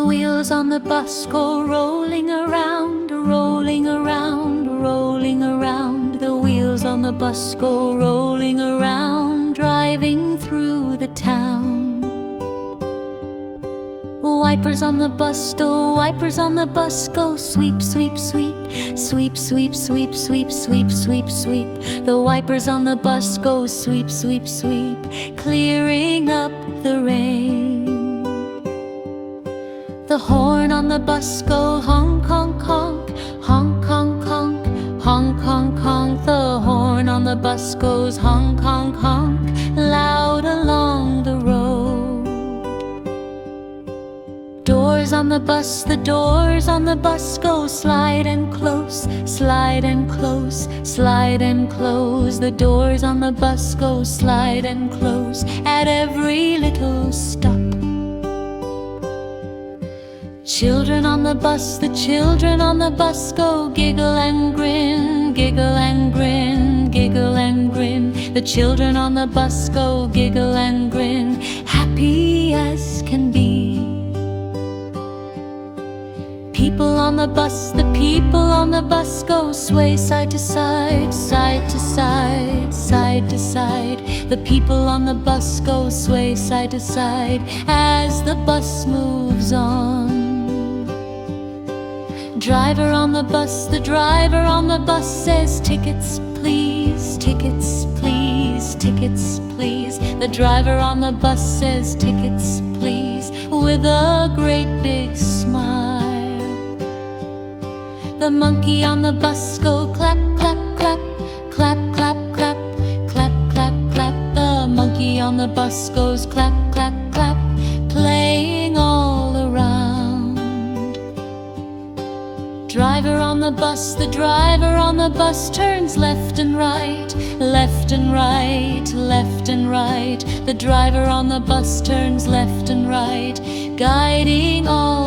wheels on the bus go rolling around, rolling around, rolling around. The wheels on the bus go rolling around, driving through the town. Wipers on the bus, the wipers on the bus go sweep, sweep, sweep, sweep, sweep, sweep, sweep, sweep, sweep, sweep. The wipers on the bus go sweep, sweep, sweep, clearing up the rain. The horn on the bus go honk, honk, honk, honk, honk, honk, honk, honk, honk. The horn on the bus goes honk, honk, honk, loud along the road. Doors on the bus, the doors on the bus go slide and close, slide and close, slide and close. The doors on the bus go slide and close at every little stop. Children on the bus, the children on the bus go giggle and grin, giggle and grin, giggle and grin. The children on the bus go giggle and grin, happy as can be. People on the bus, the people on the bus go sway side to side, side to side, side to side. The people on the bus go sway side to side as the bus moves on. Driver on the bus, the driver on the bus says tickets please, tickets please, tickets please. The driver on the bus says tickets please with a great big smile. The monkey on the bus go clap, clap, clap, clap, clap, clap, clap, clap, clap. The monkey on the bus goes clap, clap, clap, playing all around. Driver on the bus, the driver on the bus turns left and right, left and right, left and right. The driver on the bus turns left and right, guiding all